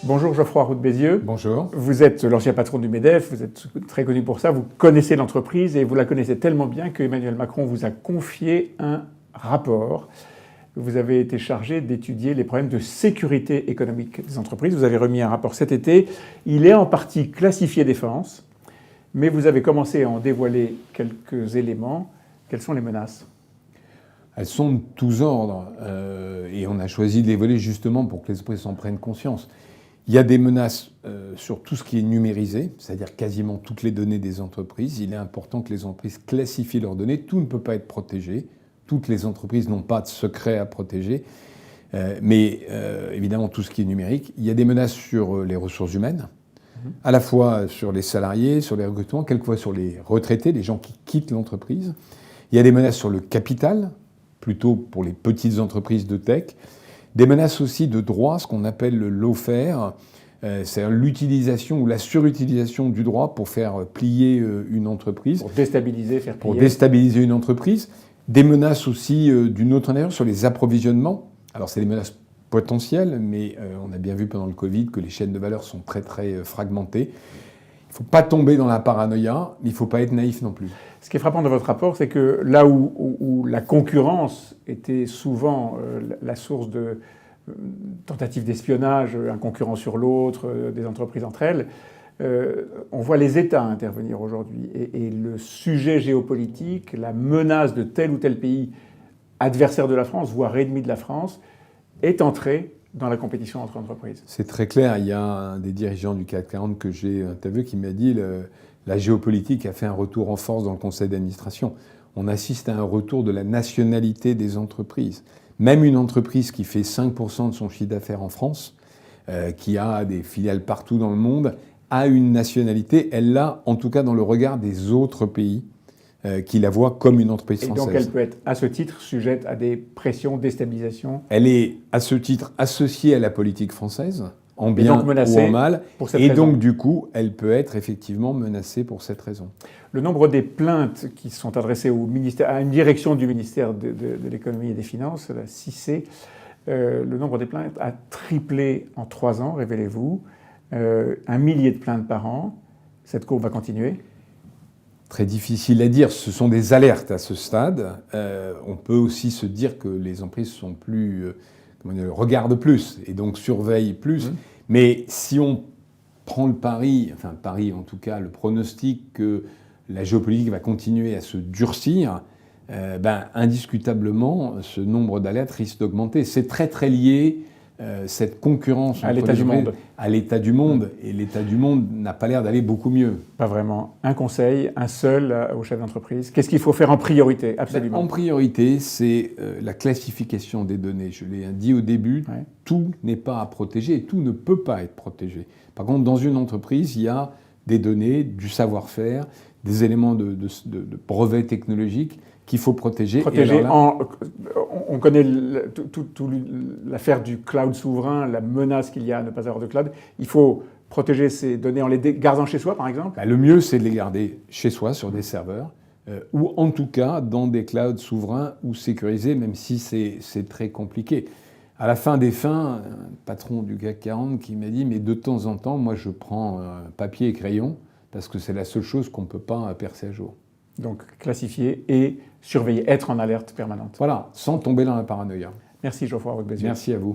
Bonjour Geoffroy Roux de Bézieux. Bonjour. Vous êtes l'ancien patron du MEDEF, vous êtes très connu pour ça, vous connaissez l'entreprise et vous la connaissez tellement bien que Emmanuel Macron vous a confié un rapport. Vous avez été chargé d'étudier les problèmes de sécurité économique des entreprises. Vous avez remis un rapport cet été. Il est en partie classifié défense, mais vous avez commencé à en dévoiler quelques éléments. Quelles sont les menaces ? Elles sont de tous ordres et on a choisi de les voler justement pour que les entreprises en prennent conscience. Il y a des menaces sur tout ce qui est numérisé, c'est-à-dire quasiment toutes les données des entreprises. Il est important que les entreprises classifient leurs données. Tout ne peut pas être protégé. Toutes les entreprises n'ont pas de secret à protéger. Mais évidemment, tout ce qui est numérique. Il y a des menaces sur les ressources humaines, à la fois sur les salariés, sur les recrutements, quelquefois sur les retraités, les gens qui quittent l'entreprise. Il y a des menaces sur le capital, plutôt pour les petites entreprises de tech. Des menaces aussi de droit, ce qu'on appelle le lawfare, c'est l'utilisation ou la surutilisation du droit pour faire plier une entreprise. Pour déstabiliser, faire plier. Pour déstabiliser une entreprise. Des menaces aussi d'une autre nature sur les approvisionnements. Alors c'est des menaces potentielles, mais on a bien vu pendant le Covid que les chaînes de valeur sont très très fragmentées. Il ne faut pas tomber dans la paranoïa, mais il ne faut pas être naïf non plus. Ce qui est frappant dans votre rapport, c'est que là où la concurrence était souvent la source de tentatives d'espionnage, un concurrent sur l'autre, des entreprises entre elles, on voit les États intervenir aujourd'hui. Et le sujet géopolitique, la menace de tel ou tel pays adversaire de la France, voire ennemi de la France, est entré dans la compétition entre entreprises. C'est très clair. Il y a un des dirigeants du CAC 40 que j'ai interviewé qui m'a dit la géopolitique a fait un retour en force dans le conseil d'administration. On assiste à un retour de la nationalité des entreprises. Même une entreprise qui fait 5% de son chiffre d'affaires en France, qui a des filiales partout dans le monde, a une nationalité. Elle l'a, en tout cas, dans le regard des autres pays qui la voient comme une entreprise française. Et donc elle peut être, à ce titre, sujette à des pressions, déstabilisations. Elle est, à ce titre, associée à la politique française, en bien ou en mal. Et donc, du coup, elle peut être effectivement menacée pour cette raison. Le nombre des plaintes qui sont adressées au ministère, à une direction du ministère de l'économie et des finances, la CIC, le nombre des plaintes a triplé en 3 ans, révélez-vous. 1 millier de plaintes par an. Cette courbe va continuer. Très difficile à dire. Ce sont des alertes à ce stade. On peut aussi se dire que les entreprises sont plus, regardent plus et donc surveillent plus. Mais si on prend le pari en tout cas, le pronostic que la géopolitique va continuer à se durcir, indiscutablement, ce nombre d'alertes risque d'augmenter. C'est très très lié. Cette concurrence à l'état du monde. À l'état du monde. Et l'état du monde n'a pas l'air d'aller beaucoup mieux. Pas vraiment. Un conseil, un seul au chef d'entreprise. Qu'est-ce qu'il faut faire en priorité? Absolument. En priorité, c'est la classification des données. Je l'ai dit au début, tout n'est pas à protéger et tout ne peut pas être protégé. Par contre, dans une entreprise, il y a des données, du savoir-faire, des éléments de brevets technologiques qu'il faut protéger. On connaît l'affaire du cloud souverain, la menace qu'il y a à ne pas avoir de cloud. Il faut protéger ces données en les gardant chez soi, par exemple? Le mieux, c'est de les garder chez soi, sur des serveurs, ou en tout cas dans des clouds souverains ou sécurisés, même si c'est très compliqué. À la fin des fins, un patron du CAC 40 qui m'a dit « mais de temps en temps, moi je prends papier et crayon, parce que c'est la seule chose qu'on ne peut pas percer à jour ». Donc classifier et surveiller, être en alerte permanente. Voilà, sans tomber dans la paranoïa. Merci Geoffroy Roux de Bézieux. Merci à vous.